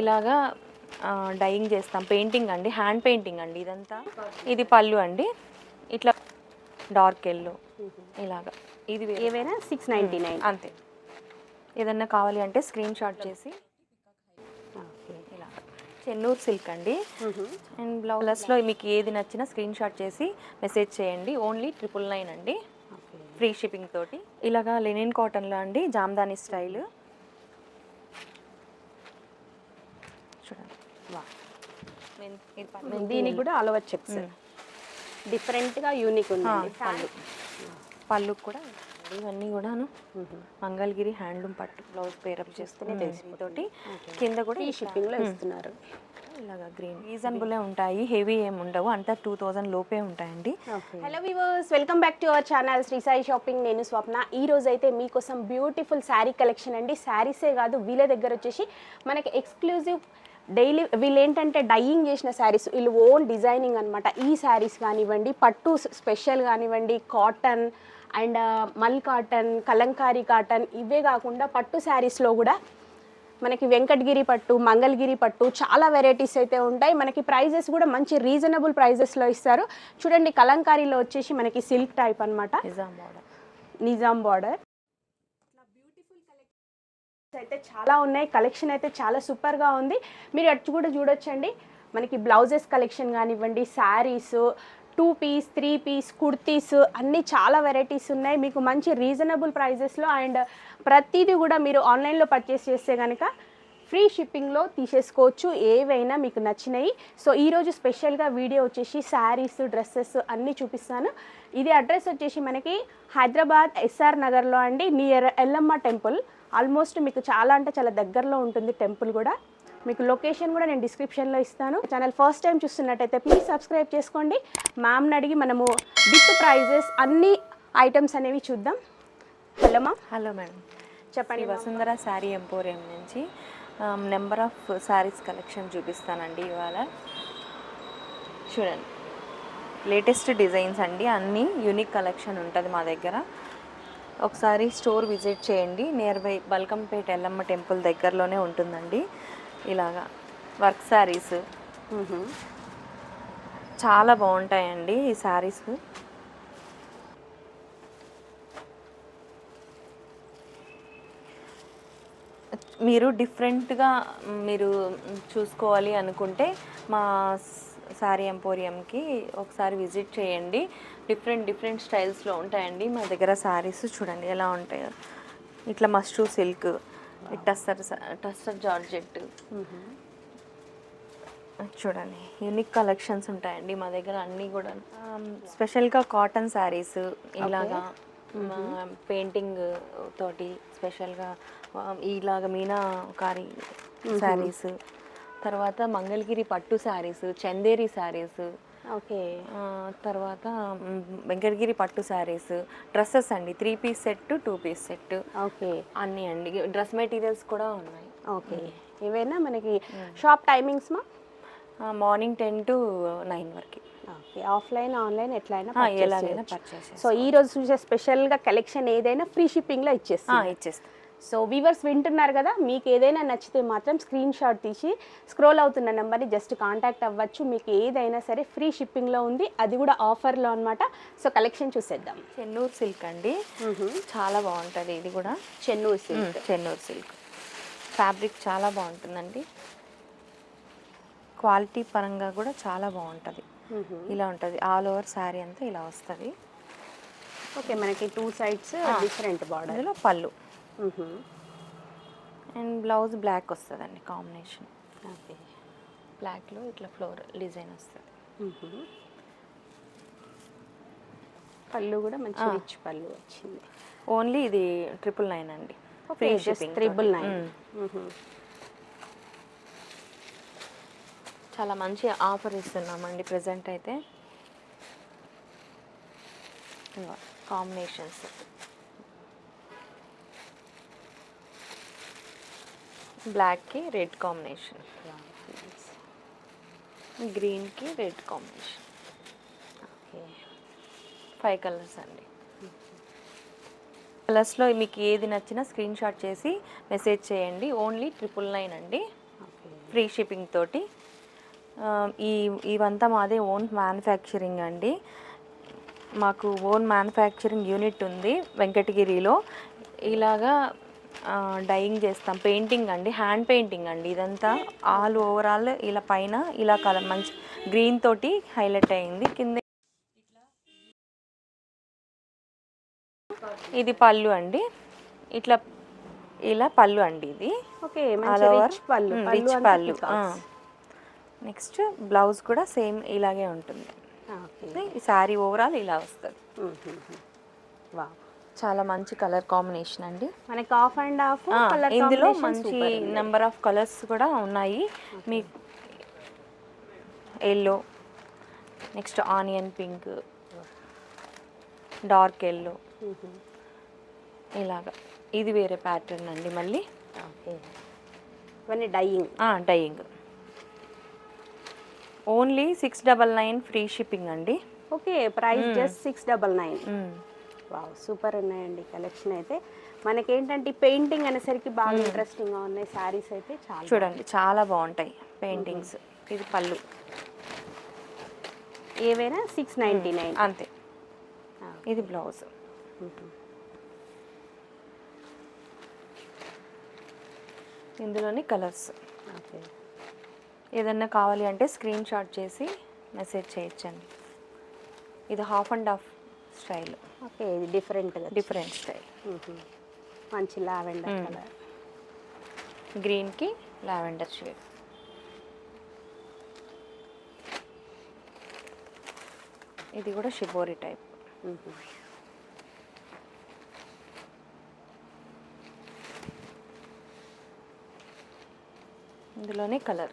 ఇలాగా డైయింగ్ చేస్తాం, పెయింటింగ్ అండి, హ్యాండ్ పెయింటింగ్ అండి ఇదంతా. ఇది పళ్ళు అండి, ఇట్లా డార్క్ ఎల్లో ఇలాగా. ఇది ఏవైనా 699 అంతే. ఏదన్నా కావాలి అంటే స్క్రీన్ షాట్ చేసి ఇలా. చెన్నూరు సిల్క్ అండి. అండ్ బ్లౌజెస్లో మీకు ఏది నచ్చినా స్క్రీన్ షాట్ చేసి మెసేజ్ చేయండి. ఓన్లీ 999 అండి, ఫ్రీ షిప్పింగ్ తోటి. ఇలాగా లెనిన్ కాటన్లో అండి, జామ్దాని స్టైల్. చూడండి, దీనికి కూడా ఆల్ ఓవర్ చెక్స్ డిఫరెంట్గా యూనిక్ ఉంది. పళ్ళు కూడా ఇవన్నీ కూడాను మంగళగిరి హ్యాండ్లూమ్ పట్టు బ్లౌజ్ పేరప్ చేస్తూనే తోటి. కింద కూడా ఈ షిప్పింగ్లో ఇస్తున్నారు. ఇలాగా గ్రీన్ రీజనబులే ఉంటాయి, హెవీ ఏమి ఉండవు, అంతా 2000 లోపే ఉంటాయండి. Hello viewers, welcome back to our channel Shri Sai shopping. నేను స్వప్న. ఈ రోజు అయితే మీకోసం బ్యూటిఫుల్ శారీ కలెక్షన్ అండి. శారీసే కాదు, వీళ్ళ దగ్గర వచ్చేసి మనకి ఎక్స్క్లూజివ్ డైలీ వీళ్ళు ఏంటంటే డైయింగ్ చేసిన శారీస్, వీళ్ళు ఓన్ డిజైనింగ్ అనమాట. ఈ శారీస్ కానివ్వండి, పట్టు స్పెషల్ కానివ్వండి, కాటన్ అండ్ మల్ కాటన్, కలంకారీ కాటన్, ఇవే కాకుండా పట్టు శారీస్లో కూడా మనకి వెంకటగిరి పట్టు, మంగళగిరి పట్టు చాలా వెరైటీస్ అయితే ఉంటాయి. మనకి ప్రైజెస్ కూడా మంచి రీజనబుల్ ప్రైజెస్లో ఇస్తారు. చూడండి, కలంకారీలో వచ్చేసి మనకి సిల్క్ టైప్ అనమాట, నిజాం బార్డర్. బ్యూటిఫుల్ కలెక్షన్ అయితే చాలా ఉన్నాయి. కలెక్షన్ అయితే చాలా సూపర్గా ఉంది. మీరు అటు కూడా చూడొచ్చండి. మనకి బ్లౌజెస్ కలెక్షన్ కానివ్వండి, శారీస్, 2 పీస్ 3 పీస్ కుర్తీస్, అన్నీ చాలా వెరైటీస్ ఉన్నాయి మీకు మంచి రీజనబుల్ ప్రైజెస్లో. అండ్ ప్రతిదీ కూడా మీరు ఆన్లైన్లో పర్చేస్ చేస్తే కనుక ఫ్రీ షిప్పింగ్లో తీసేసుకోవచ్చు, ఏవైనా మీకు నచ్చినాయి. సో ఈరోజు స్పెషల్గా వీడియో వచ్చేసి శారీస్, డ్రెస్సెస్ అన్నీ చూపిస్తాను. ఇది అడ్రస్ వచ్చేసి మనకి హైదరాబాద్ ఎస్ఆర్ నగర్లో అండి, నియర్ ఎల్లమ్మ టెంపుల్. ఆల్మోస్ట్ మీకు చాలా అంటే చాలా దగ్గరలో ఉంటుంది టెంపుల్ కూడా. మీకు లొకేషన్ కూడా నేను డిస్క్రిప్షన్లో ఇస్తాను. ఛానల్ ఫస్ట్ టైం చూస్తున్నట్టయితే ప్లీజ్ సబ్స్క్రైబ్ చేసుకోండి. మ్యామ్ని అడిగి మనము విత్ ప్రైజెస్ అన్ని ఐటమ్స్ అనేవి చూద్దాం. Hello ma'am. హలో మేడం, చెప్పండి. వసుంధర శారీ ఎంపోరియం నుంచి నెంబర్ ఆఫ్ శారీస్ కలెక్షన్ చూపిస్తానండి ఇవాళ. చూడండి, లేటెస్ట్ డిజైన్స్ అండి, అన్నీ యూనిక్ కలెక్షన్ ఉంటుంది మా దగ్గర. ఒకసారి స్టోర్ విజిట్ చేయండి. Near by Balkampet Yellamma temple దగ్గరలోనే ఉంటుందండి. ఇలాగా వర్క్ శారీస్ చాలా బాగుంటాయండి ఈ శారీస్. మీరు డిఫరెంట్గా మీరు చూసుకోవాలి అనుకుంటే మా శారీ ఎంపోరియంకి ఒకసారి విజిట్ చేయండి. డిఫరెంట్ స్టైల్స్లో ఉంటాయండి మా దగ్గర శారీస్. చూడండి ఎలా ఉంటాయో. ఇట్లా మస్ట్రూ సిల్క్, టస్టర్ జార్జెట్, చూడండి యూనిక్ కలెక్షన్స్ ఉంటాయండి మా దగ్గర అన్నీ కూడా. స్పెషల్గా కాటన్ శారీస్ ఇలాగా పెయింటింగ్ తోటి స్పెషల్గా ఇలాగ మీనాకారి శారీస్, తర్వాత మంగళగిరి పట్టు శారీస్, చందేరి శారీస్, ఓకే, తర్వాత వెంకటగిరి పట్టు శారీస్, డ్రెస్సెస్ అండి, 3 piece set, 2 piece set, okay అన్నీ అండి. డ్రెస్ మెటీరియల్స్ కూడా ఉన్నాయి. ఓకే, ఏవైనా మనకి షాప్ టైమింగ్స్ మా మార్నింగ్ 10 to 9 వరకు. ఓకే, ఆఫ్లైన్ ఆన్లైన్ ఎట్లయినా ఎలాగైనా పర్చేస్. సో ఈరోజు చూసే స్పెషల్గా కలెక్షన్ ఏదైనా ఫ్రీ షిప్పింగ్లో ఇచ్చేస్తాం. సో వీవర్స్ వింటున్నారు కదా, మీకు ఏదైనా నచ్చితే మాత్రం స్క్రీన్ షాట్ తీసి స్క్రోల్ అవుతున్న నెంబర్ని జస్ట్ కాంటాక్ట్ అవ్వచ్చు. మీకు ఏదైనా సరే ఫ్రీ షిప్పింగ్లో ఉంది, అది కూడా ఆఫర్లో అనమాట. సో కలెక్షన్ చూసేద్దాం. చెన్నూరు సిల్క్ అండి, చాలా బాగుంటుంది. ఇది కూడా చెన్నూరు సిల్క్ ఫ్యాబ్రిక్ చాలా బాగుంటుందండి. క్వాలిటీ పరంగా కూడా చాలా బాగుంటుంది. ఇలా ఉంటుంది, ఆల్ ఓవర్ శారీ అంతా ఇలా వస్తుంది. ఓకే, మనకి 2 sides డిఫరెంట్ బార్డర్, అందులో పళ్ళు అండ్ బ్లౌజ్ బ్లాక్ వస్తుందండి కాంబినేషన్. ఓకే, బ్లాక్లో ఇట్లా ఫ్లోరల్ డిజైన్ వస్తుంది. పళ్ళు కూడా మంచి రిచ్ పళ్ళు వచ్చింది. ఓన్లీ ఇది 999 అండి, ఫ్రీ షిప్పింగ్. 999. చాలా మంచి ఆఫర్ ఇస్తున్నామండి ప్రజెంట్ అయితే. కాంబినేషన్స్ బ్లాక్కి రెడ్ కాంబినేషన్, గ్రీన్కి రెడ్ కాంబినేషన్. ఓకే, 5 కలర్స్ అండి. కలర్స్లో మీకు ఏది నచ్చినా స్క్రీన్ షాట్ చేసి మెసేజ్ చేయండి. ఓన్లీ 999 అండి, ఫ్రీ షిప్పింగ్ తోటి. ఈ ఇవంతా మాదే ఓన్ మ్యానుఫ్యాక్చరింగ్ అండి. మాకు ఓన్ మ్యానుఫ్యాక్చరింగ్ యూనిట్ ఉంది వెంకటగిరిలో. ఇలాగా డైయింగ్ చేస్తాం, పెయింటింగ్ అండి, హ్యాండ్ పెయింటింగ్ అండి ఇదంతా. ఆల్ ఓవరాల్ ఇలా పైన ఇలా కలర్ మంచి గ్రీన్ తోటి హైలైట్ అయింది. కింద ఇది పళ్ళు అండి, ఇట్లా ఇలా పళ్ళు అండి. ఇది ఓకే, ఆల్ ఓవర్ రిచ్ పళ్ళు. రిచ్ పళ్ళు. నెక్స్ట్ బ్లౌజ్ కూడా సేమ్ ఇలాగే ఉంటుంది. ఈ శారీ ఓవరాల్ ఇలా వస్తుంది. చాలా మంచి కలర్ కాంబినేషన్ అండి. మనకి ఆఫ్ అండ్ ఆఫ్ ఇందులో మంచి నెంబర్ ఆఫ్ కలర్స్ కూడా ఉన్నాయి. మీ yellow, next onion pink, dark yellow, ఇలాగా. ఇది వేరే ప్యాటర్న్ అండి మళ్ళీ. ఇవన్నీ dyeing. Dyeing. Only 699 free shipping అండి. Okay, price just 699. Wow, super ఉన్నాయండి కలెక్షన్ అయితే. మనకేంటంటే పెయింటింగ్ అనేసరికి బాగా ఇంట్రెస్టింగ్గా ఉన్నాయి శారీస్ అయితే. చాలా చూడండి, చాలా బాగుంటాయి పెయింటింగ్స్. ఇది పళ్ళు. ఏవైనా 699 అంతే. ఇది బ్లౌజ్. ఇందులోని కలర్స్. ఓకే, ఏదన్నా కావాలి అంటే స్క్రీన్ షాట్ చేసి మెసేజ్ చేయొచ్చండి. ఇది half and half style. Okay, ఇది డిఫరెంట్ స్టైల్. మంచి లావెండర్ కలర్, గ్రీన్కి లావెండర్ షేడ్. ఇది కూడా షిబోరి టైప్. ఇందులోనే కలర్.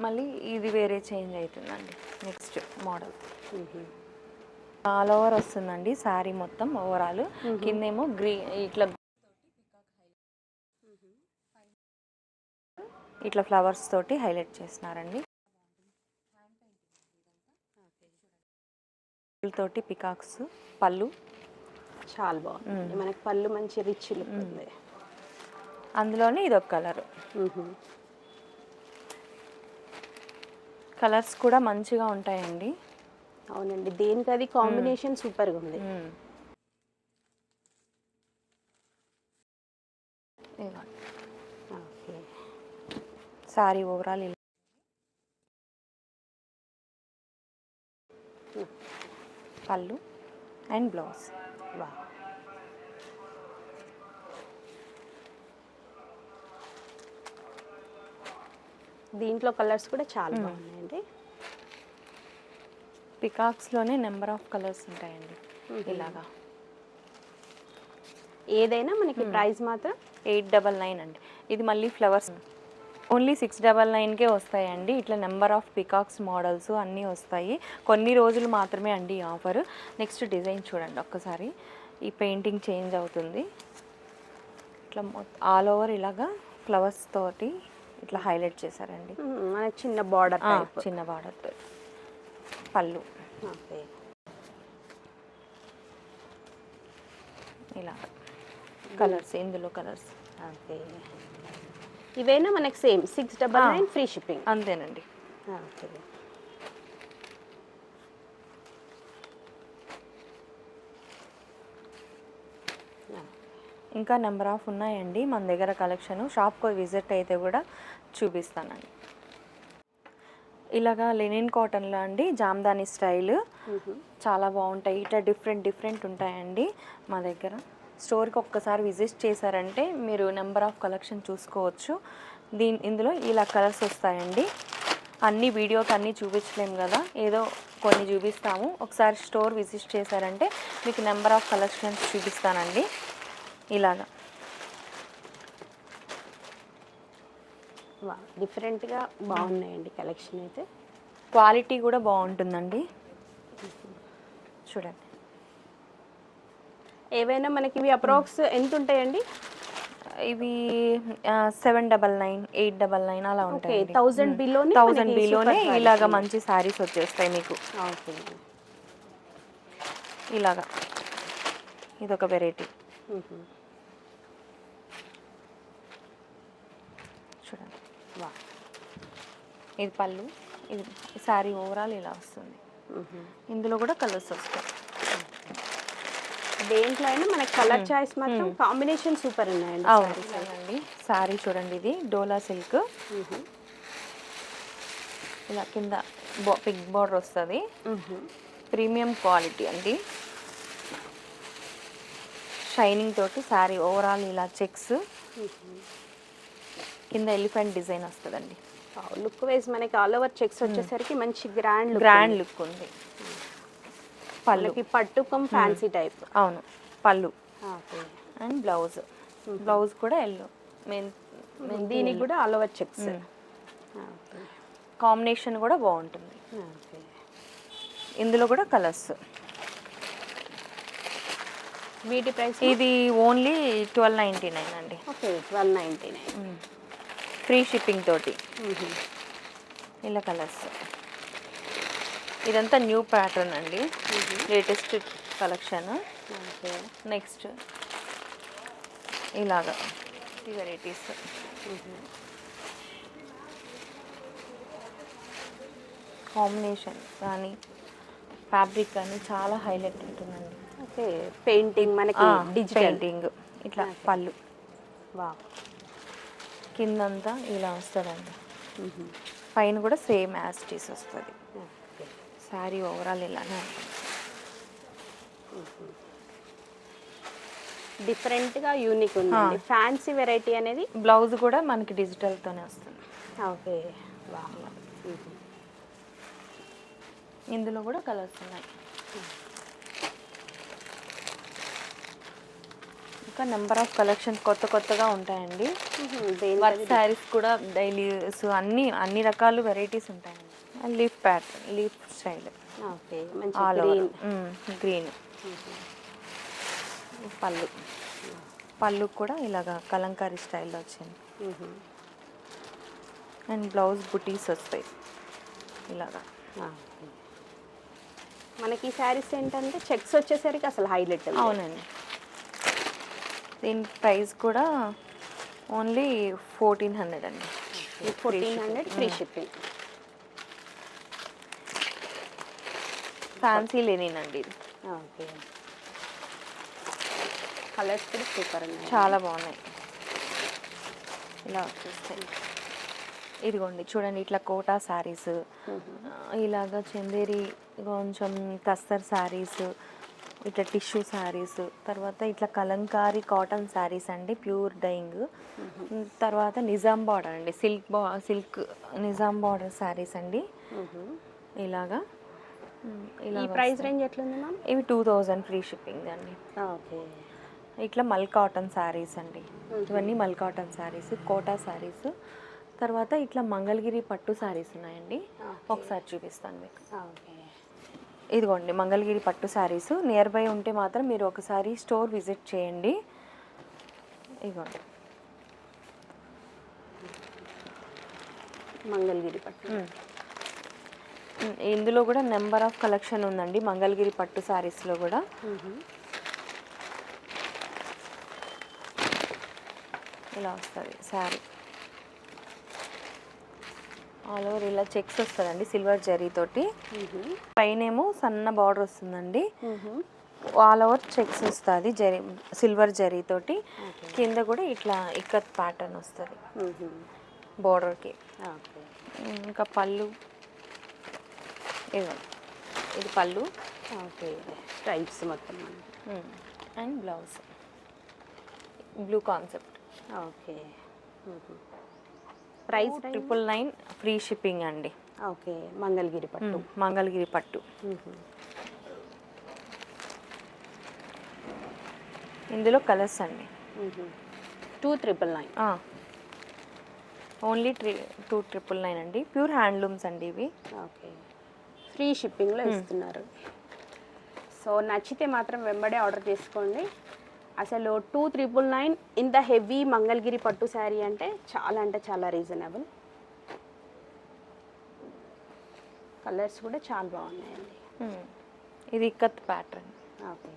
మళ్ళీ ఇది వేరే చేంజ్ అవుతుందండి. నెక్స్ట్ మోడల్ ఆల్ ఓవర్ వస్తుందండి శారీ మొత్తం ఓవరాల్. కిందేమో ఇట్లా ఫ్లవర్స్ తోటి హైలైట్ చేస్తున్నారండి. తోటి పికాక్స్. పళ్ళు చాలా బాగుంది. మనకి పళ్ళు మంచి రిచ్ లుక్ ఉంది. అందులోనే ఇదొక కలర్. కలర్స్ కూడా మంచిగా ఉంటాయండి. అవునండి, దేనికి అది కాంబినేషన్ సూపర్గా ఉంది. సారీ ఓవరాల్ ఇలా. పళ్ళు అండ్ బ్లౌజ్. దీంట్లో కలర్స్ కూడా చాలా బాగున్నాయండి. పికాక్స్లోనే నెంబర్ ఆఫ్ కలర్స్ ఉంటాయండి. ఇలాగా ఏదైనా మనకి ప్రైస్ మాత్రం 899 అండి. ఇది మళ్ళీ ఫ్లవర్స్ ఓన్లీ 699కే వస్తాయండి. ఇట్లా నెంబర్ ఆఫ్ పికాక్స్ మోడల్స్ అన్నీ వస్తాయి. కొన్ని రోజులు మాత్రమే అండి ఈ ఆఫర్. నెక్స్ట్ డిజైన్ చూడండి ఒక్కసారి. ఈ పెయింటింగ్ చేంజ్ అవుతుంది. ఇట్లా ఆల్ ఓవర్ ఇలాగా ఫ్లవర్స్ తోటి ఇట్లా హైలైట్ చేశారండి. మనకి చిన్న బార్డర్ తోటి. పళ్ళు ఇలా కలర్స్. ఇందులో కలర్స్. ఇవైనా మనకి సేమ్ 699 ఫ్రీ షిప్పింగ్. అంతేనండి. ఇంకా నెంబర్ ఆఫ్ ఉన్నాయండి మన దగ్గర కలెక్షన్. షాప్కి విజిట్ అయితే కూడా చూపిస్తానండి. ఇలాగా లెనిన్ కాటన్లో అండి జామ్దాని స్టైల్ చాలా బాగుంటాయి. ఇట్లా డిఫరెంట్ ఉంటాయండి మా దగ్గర. స్టోర్కి ఒక్కసారి విజిట్ చేశారంటే మీరు నెంబర్ ఆఫ్ కలెక్షన్ చూసుకోవచ్చు. ఇందులో ఇలా కలర్స్ వస్తాయండి. అన్ని వీడియోకి అన్నీ చూపించలేము కదా, ఏదో కొన్ని చూపిస్తాము. ఒకసారి స్టోర్ విజిట్ చేశారంటే మీకు నెంబర్ ఆఫ్ కలెక్షన్స్ చూపిస్తానండి. ఇలాగా డిఫరెంట్గా బాగున్నాయండి కలెక్షన్ అయితే. క్వాలిటీ కూడా బాగుంటుందండి. చూడండి, ఏవైనా మనకి ఇవి అప్రాక్స్ ఎంత ఉంటాయండి? ఇవి 799, 899 అలా ఉంటాయి. 1000 బిలోనే ఇలాగ మంచి శారీస్ వచ్చేస్తాయి మీకు. ఇలాగా ఇదొక వెరైటీ. చూడండి. వా ఇది పళ్ళు, ఇది శారీ ఓవరాల్ ఇలా వస్తుంది. ఇందులో కూడా కలర్స్ వస్తాయి. దేంట్లో అయినా మనకి కలర్ చాయిస్ మాత్రం కాంబినేషన్ సూపర్ ఉన్నాయండి. అవునండి. శారీ చూడండి, ఇది డోలా సిల్క్, ఇలా కింద బిగ్ బార్డర్ వస్తుంది. ప్రీమియం క్వాలిటీ అండి. షైనింగ్ తోటి శారీ ఓవరాల్ ఇలా చెక్స్, కింద ఎలిఫెంట్ డిజైన్ వస్తుందండి. లుక్ వైజ్ మనకి ఆల్ ఓవర్ చెక్స్ వచ్చేసరికి మంచి గ్రాండ్ లుక్ ఉంది. పళ్ళుకి పట్టు కమ్ ఫ్యాన్సీ టైప్. అవును, పళ్ళు ఓకే. అండ్ బ్లౌజ్, బ్లౌజ్ కూడా ఎల్లో దీనికి కూడా ఆల్ ఓవర్ చెక్స్. కాంబినేషన్ కూడా బాగుంటుంది. ఇందులో కూడా కలర్స్. వీటి ప్రైస్ ఇది ఓన్లీ 1299 అండి. ఓకే, 1299. ఫ్రీ షిప్పింగ్ తోటి. ఇలా కలర్స్. ఇదంతా న్యూ ప్యాటర్న్ అండి, లేటెస్ట్ కలెక్షన్. నెక్స్ట్ ఇలాగా ఈ వెరైటీస్. కాంబినేషన్ కానీ ఫ్యాబ్రిక్ కానీ చాలా హైలైట్ ఉంటుందండి. ఓకే, పెయింటింగ్ మనకి డిజిటల్ పెయింటింగ్. ఇట్లా పళ్ళు, వా కిందంతా ఇలా వస్తుందండి. పైన కూడా సేమ్ యాస్టీస్ వస్తుంది. శారీ ఓవరాల్ ఇలానే ఉంటుంది. డిఫరెంట్గా యూనిక్ ఉంది. ఫ్యాన్సీ వెరైటీ అనేది. బ్లౌజ్ కూడా మనకి డిజిటల్తోనే వస్తుంది. ఓకే, వా ఇందులో కూడా కలర్స్ ఉన్నాయి. ఇంకా నెంబర్ ఆఫ్ కలెక్షన్ కొత్తగా ఉంటాయండి. వర్క్ శారీస్ కూడా డైలీస్ అన్ని రకాల వెరైటీస్ ఉంటాయండి. Leaf pattern, leaf style. Okay, all over green. పళ్ళు కూడా ఇలాగా కలంకారీ స్టైల్లో వచ్చింది. అండ్ బ్లౌజ్ బుటీస్ వస్తాయి ఇలాగా. మనకి శారీస్ ఏంటంటే చెక్స్ వచ్చేసరికి అసలు హైలైట్. అవునండి. దీని ప్రైస్ కూడా ఓన్లీ 1400 అండి. 1400 ఫ్రీ షిప్పింగ్. ఫ్యాన్సీ లేనినండి ఇది. ఓకే, కలర్స్ కూడా సూపర్ ఉన్నాయి, చాలా బాగున్నాయి. ఇలా వచ్చేస్తాయి. ఇదిగోండి చూడండి, ఇట్లా కోటా శారీస్, ఇలాగా చందేరి, కొంచెం తస్తర్ శారీస్, ఇట్లా టిష్యూ శారీస్, తర్వాత ఇట్లా కలంకారీ కాటన్ శారీస్ అండి, ప్యూర్ డైయింగ్. తర్వాత నిజాం బార్డర్ అండి, సిల్క్ నిజాం బార్డర్ శారీస్ అండి. ఇలాగా ఈ ప్రైస్ రేంజ్ ఎట్లుంది మ్యామ్? ఇవి 2000 ఫ్రీ షిప్పింగ్ అండి. ఓకే, ఇట్లా మల్ కాటన్ శారీస్ అండి. ఇవన్నీ మల్ కాటన్ శారీస్, కోటా శారీస్. తర్వాత ఇట్లా మంగళగిరి పట్టు శారీస్ ఉన్నాయండి, ఒకసారి చూపిస్తాను మీకు. ఓకే, ఇదిగోండి మంగళగిరి పట్టు శారీస్. నియర్ బై ఉంటే మాత్రం మీరు ఒకసారి స్టోర్ విజిట్ చేయండి. ఇదిగోండి మంగళగిరి పట్టు. ఇందులో కూడా నెంబర్ ఆఫ్ కలెక్షన్ ఉందండి మంగళగిరి పట్టు శారీస్లో కూడా. ఇలా వస్తుంది శారీ. ఆల్ ఓవర్ ఇలా చెక్స్ వస్తుందండి సిల్వర్ జరీతోటి. పైనేమో సన్న బార్డర్ వస్తుందండి, ఆల్ ఓవర్ చెక్స్ వస్తుంది జరీ, సిల్వర్ జరీతోటి. కింద కూడా ఇట్లా ఇక్కత్ ప్యాటర్న్ వస్తుంది బార్డర్కి. ఇంకా పళ్ళు, ఇది పళ్ళు. ఓకే, స్ట్రైప్స్ మొత్తం. And blouse blue concept. Okay, price 999 free shipping అండి. ఓకే, మంగళగిరి పట్టు. మంగళగిరి పట్టు. ఇందులో కలర్స్ అండి. 2999. ఓన్లీ 2999 అండి. ప్యూర్ హ్యాండ్లూమ్స్ అండి ఇవి. ఓకే, ఫ్రీ షిప్పింగ్లో ఇస్తున్నారు. సో నచ్చితే మాత్రం వెంబడే ఆర్డర్ చేసుకోండి. అసలు 2999 ఇంత హెవీ మంగళగిరి పట్టు శారీ అంటే చాలా రీజనబుల్. కలర్స్ కూడా చాలా బాగున్నాయండి. ఇది ఇక్కత్ ప్యాటర్న్. ఓకే,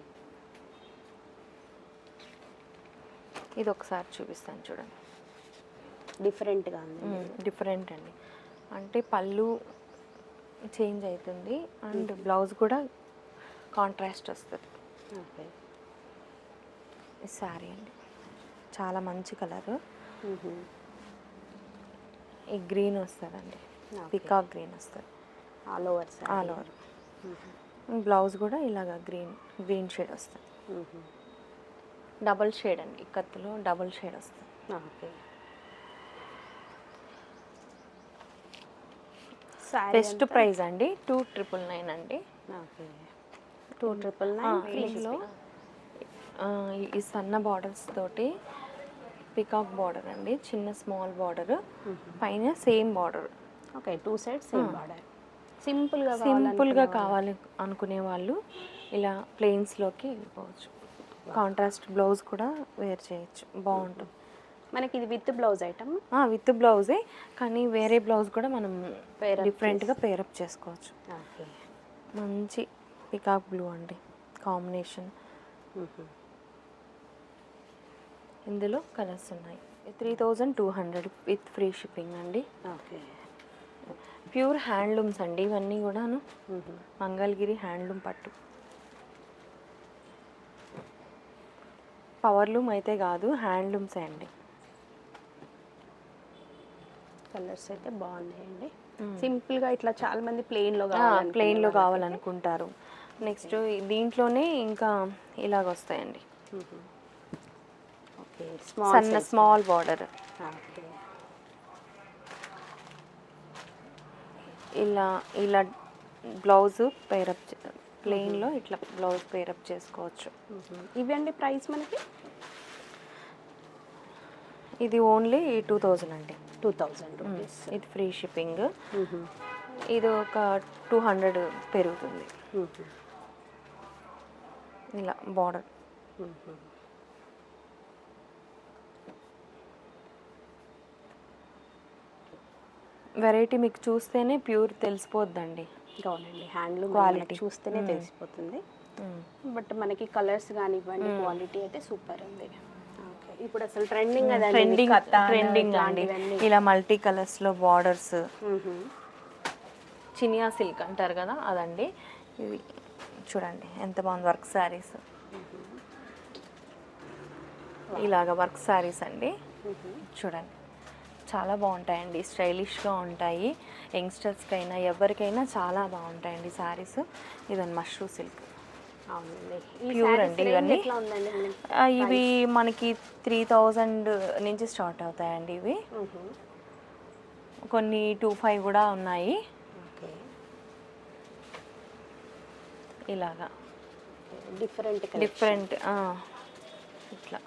ఇది ఒకసారి చూపిస్తాను చూడండి. డిఫరెంట్గా ఉంది. డిఫరెంట్ అండి, అంటే పళ్ళు చేంజ్ అవుతుంది అండ్ బ్లౌజ్ కూడా కాంట్రాస్ట్ వస్తుంది. ఓకే. ఈ శారీ అండి చాలా మంచి కలర్, ఈ గ్రీన్ వస్తుందండి, పికాక్ గ్రీన్ వస్తుంది all over all over. Blouse కూడా ఇలాగా గ్రీన్ షేడ్ వస్తుంది, డబల్ షేడ్ అండి, కత్తులో డబల్ షేడ్ వస్తుంది. ఓకే. బెస్ట్ ప్రైస్ అండి 2,999 అండి. ఓకే. 2,999 ఇందులో ఈ సన్న బార్డర్స్ తోటి పికాక్ బార్డర్ అండి, చిన్న స్మాల్ బార్డర్, పైన same border. Okay, 2 sides same border. సింపుల్గా కావాలి అనుకునే వాళ్ళు ఇలా ప్లెయిన్స్లోకి వెళ్ళిపోవచ్చు. కాంట్రాస్ట్ బ్లౌజ్ కూడా వేర్ చేయొచ్చు, బాగుంటుంది. మనకి ఇది విత్ బ్లౌజ్ ఐటమ్. విత్ బ్లౌజే, కానీ వేరే బ్లౌజ్ కూడా మనం డిఫరెంట్గా పేరప్ చేసుకోవచ్చు. ఓకే. మంచి పికాక్ బ్లూ అండి కాంబినేషన్. ఇందులో కలర్స్ ఉన్నాయి. 3,200 విత్ ఫ్రీ షిప్పింగ్ అండి. ఓకే. ప్యూర్ హ్యాండ్లూమ్స్ అండి ఇవన్నీ కూడాను, మంగళగిరి హ్యాండ్లూమ్ పట్టు. పవర్లూమ్ అయితే కాదు, హ్యాండ్లూమ్సే అండి. కలర్స్ అయితే బాగున్నాయండి. సింపుల్గా ఇట్లా చాలా మంది ప్లెయిన్లో కావాలనుకుంటారు. నెక్స్ట్ దీంట్లోనే ఇంకా ఇలాగ వస్తాయండి, ఓకే. సన్న స్మాల్ బార్డర్. ఓకే. ఇలా బ్లౌజ్ పేరప్, ప్లెయిన్లో ఇట్లా బ్లౌజ్ పేరప్ చేసుకోవచ్చు. ఇవి అండి ప్రైస్ మనకి ఇది ఓన్లీ 2,000 అండి. 2,000 రూపీస్. ఇది ఫ్రీ షిప్పింగ్. ఇది ఒక 200 పెరుగుతుంది. ఇలా బార్డర్. వెరైటీ మీకు చూస్తేనే ప్యూర్ తెలిసిపోద్దండి. అవునండి, హ్యాండ్లూమ్ క్వాలిటీ చూస్తేనే తెలిసిపోతుంది. బట్ మనకి కలర్స్ కానివ్వండి, క్వాలిటీ అయితే సూపర్ ఉంది. ఓకే. ఇప్పుడు అసలు ట్రెండింగ్ అండి ఇలా మల్టీ కలర్స్లో బార్డర్స్, చినియా సిల్క్ అంటారు కదా అదండి. ఇది చూడండి ఎంత బాగుంది, వర్క్ శారీస్. ఇలాగ వర్క్ శారీస్ అండి, చూడండి చాలా బాగుంటాయండి, స్టైలిష్గా ఉంటాయి. యంగ్స్టర్స్కి అయినా ఎవరికైనా చాలా బాగుంటాయండి శారీస్. ఇదని మష్రూ సిల్క్ ప్యూర్ అండి ఇవన్నీ. ఇవి మనకి 3,000 నుంచి స్టార్ట్ అవుతాయండి. ఇవి కొన్ని 2,500 కూడా ఉన్నాయి. ఇలాగా డిఫరెంట్ ఇట్లా.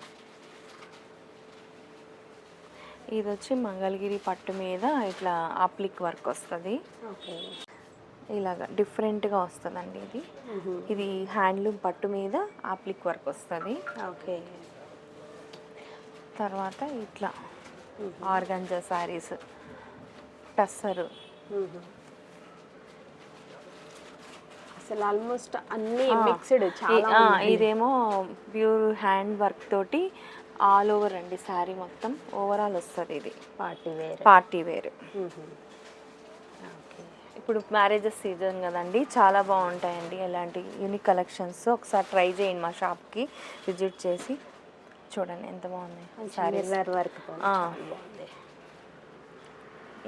ఇది వచ్చి మంగళగిరి పట్టు మీద ఇట్లా అప్లిక్ వర్క్ వస్తుంది. ఇలాగా డిఫరెంట్గా వస్తుందండి. ఇది హ్యాండ్లూమ్ పట్టు మీద అప్లిక్ వర్క్ వస్తుంది. ఓకే. తర్వాత ఇట్లా ఆర్గంజా శారీస్, టస్సరు, అసలు ఆల్మోస్ట్ అన్ని మిక్స్డ్. ఇదేమో ప్యూర్ హ్యాండ్ వర్క్ తోటి ఆల్ ఓవర్ అండి, శారీ మొత్తం ఓవరాల్ వస్తుంది. ఇది పార్టీ వేర్. ఇప్పుడు మ్యారేజెస్ సీజన్ కదండి, చాలా బాగుంటాయండి ఇలాంటి యూనిక్ కలెక్షన్స్. ఒకసారి ట్రై చేయండి, మా షాప్కి విజిట్ చేసి చూడండి ఎంత బాగున్నాయి శారీస్.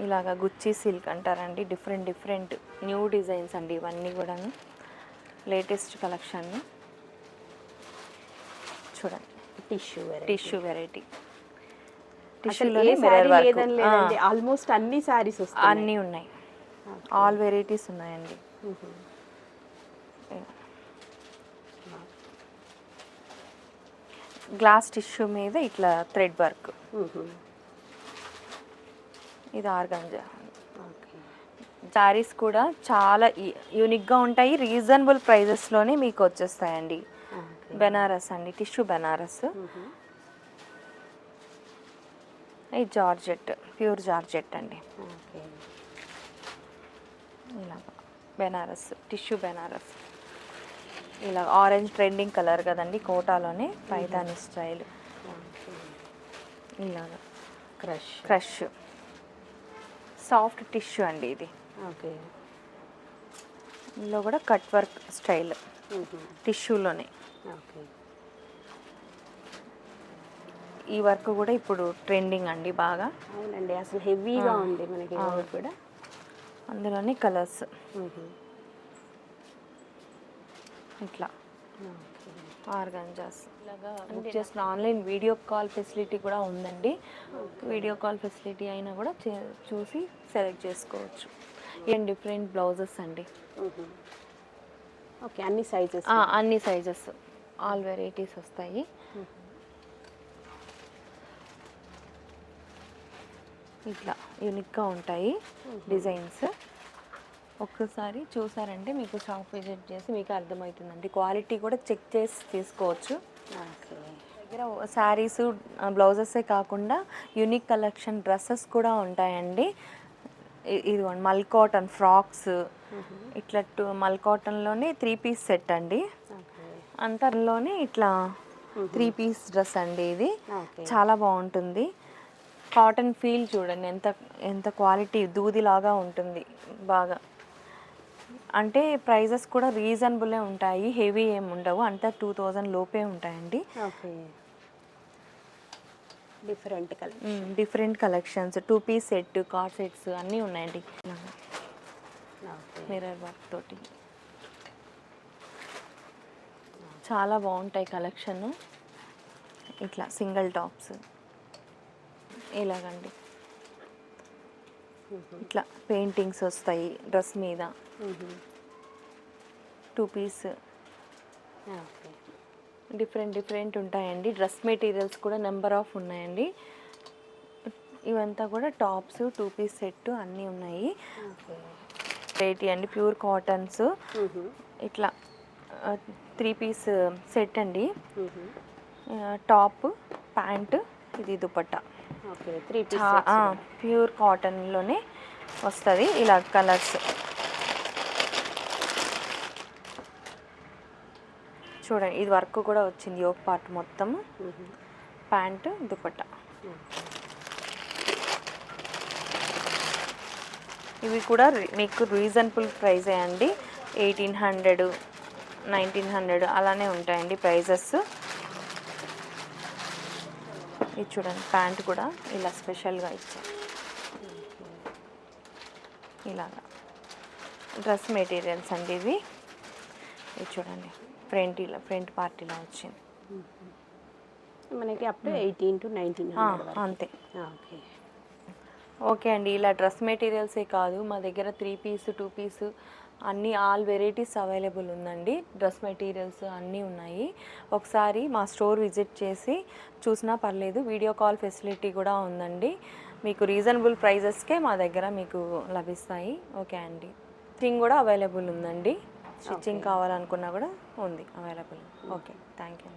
ఇలాగా గుచ్చి సిల్క్ అంటారండి, డిఫరెంట్ న్యూ డిజైన్స్ అండి ఇవన్నీ కూడాను, లేటెస్ట్ కలెక్షన్. చూడండి టిష్యూ వెరైటీ, ఆల్మోస్ట్ అన్ని సారీస్ అన్నీ ఉన్నాయి, ఆల్ వెరైటీస్ ఉన్నాయండి. గ్లాస్ టిష్యూ మీద ఇట్లా థ్రెడ్ వర్క్. ఇది ఆర్గాంజా. శారీస్ కూడా చాలా యూనిక్గా ఉంటాయి, రీజనబుల్ ప్రైజెస్లోనే మీకు వచ్చేస్తాయండి. బెనారస్ అండి, టిష్యూ బెనారస్. ఇది జార్జెట్, ప్యూర్ జార్జెట్ అండి. ఇలా బెనారస్, టిష్యూ బెనారస్. ఇలా ఆరెంజ్ ట్రెండింగ్ కలర్ కదండి, కోటాలోనే పైతాని స్టైల్. ఇలాగా క్రష్ సాఫ్ట్ టిష్యూ అండి ఇది. ఓకే. ఇందులో కూడా కట్ వర్క్ స్టైల్ టిష్యూలోనే. ఓకే. ఈ వర్క్ కూడా ఇప్పుడు ట్రెండింగ్ అండి బాగా. అవునండి, అసలు హెవీగా ఉంది మనకి కూడా. అందులోనే కలర్స్ ఇట్లా ఆర్గాంజాస్ ఇలాగా బుక్ చేసిన ఆన్లైన్ వీడియో కాల్ ఫెసిలిటీ కూడా ఉందండి. వీడియో కాల్ ఫెసిలిటీ అయినా కూడా చూసి సెలెక్ట్ చేసుకోవచ్చు. ఏం డిఫరెంట్ బ్లౌజెస్ అండి. ఓకే, అన్ని సైజెస్. అన్ని సైజెస్ ఆల్ వెరైటీస్ వస్తాయి. ఇట్లా యూనిక్గా ఉంటాయి డిజైన్స్. ఒక్కసారి చూసారంటే మీకు షాప్ విజిట్ చేసి మీకు అర్థమవుతుందండి. క్వాలిటీ కూడా చెక్ చేసి తీసుకోవచ్చు. దగ్గర శారీస్ బ్లౌజెసే కాకుండా యూనిక్ కలెక్షన్ డ్రెస్సెస్ కూడా ఉంటాయండి. ఇదిగోండి మల్ కాటన్ ఫ్రాక్స్, ఇట్లా మల్ కాటన్లోనే 3 పీస్ సెట్ అండి. అంతలోనే ఇట్లా 3 పీస్ డ్రెస్ అండి. ఇది చాలా బాగుంటుంది. కాటన్ ఫీల్ చూడండి ఎంత క్వాలిటీ దూదిలాగా ఉంటుంది బాగా. అంటే ప్రైజెస్ కూడా రీజనబులే ఉంటాయి, హెవీ ఏమి ఉండవు. అంతా 2000 లోపే ఉంటాయండి. Okay. Different collections 2 piece set, card sets అన్నీ ఉన్నాయండి. మిర్రర్ వర్క్ తోటి చాలా బాగుంటాయి కలెక్షన్. ఇట్లా సింగిల్ టాప్స్ ఇలాగండి. ఇట్లా పెయింటింగ్స్ వస్తాయి డ్రెస్ మీద. 2 పీస్ డిఫరెంట్ ఉంటాయండి. డ్రెస్ మెటీరియల్స్ కూడా నెంబర్ ఆఫ్ ఉన్నాయండి. ఇవంతా కూడా టాప్స్ 2 పీస్ సెట్ అన్నీ ఉన్నాయి. వెరైటీ అండి, ప్యూర్ కాటన్స్. ఇట్లా 3 పీస్ సెట్ అండి. టాప్, ప్యాంట్, ఇది దుపట్టా. ప్యూర్ కాటన్లోనే వస్తుంది. ఇలా కలర్స్ చూడండి. ఇది వర్క్ కూడా వచ్చింది యోక్ పార్ట్ మొత్తం. ప్యాంటు, దుపట్టా. ఇవి కూడా మీకు రీజనబుల్ ప్రైజే అండి. 1800, 1900 అలానే ఉంటాయండి ప్రైజెస్. ఇది చూడండి ప్యాంట్ కూడా ఇలా స్పెషల్గా ఇచ్చారు. ఇలాగా డ్రెస్ మెటీరియల్స్ అండి ఇవి. ఇది చూడండి ఫ్రంట్ పార్ట్ ఇలా వచ్చింది మనకి. అప్పుడు 18 to 1900 అంతే. ఓకే అండి. ఇలా డ్రెస్ మెటీరియల్సే కాదు, మా దగ్గర 3 పీస్ 2 పీస్ అన్నీ ఆల్ వెరైటీస్ అవైలబుల్ ఉందండి. డ్రెస్ మెటీరియల్స్ అన్నీ ఉన్నాయి. ఒకసారి మా స్టోర్ విజిట్ చేసి చూసినా పర్లేదు. వీడియో కాల్ ఫెసిలిటీ కూడా ఉందండి. మీకు రీజనబుల్ ప్రైజెస్కే మా దగ్గర మీకు లభిస్తాయి. ఓకే అండి. స్టిచ్చింగ్ కూడా అవైలబుల్ ఉందండి. స్టిచ్చింగ్ కావాలనుకున్నా కూడా ఉంది అవైలబుల్. Okay, thank you.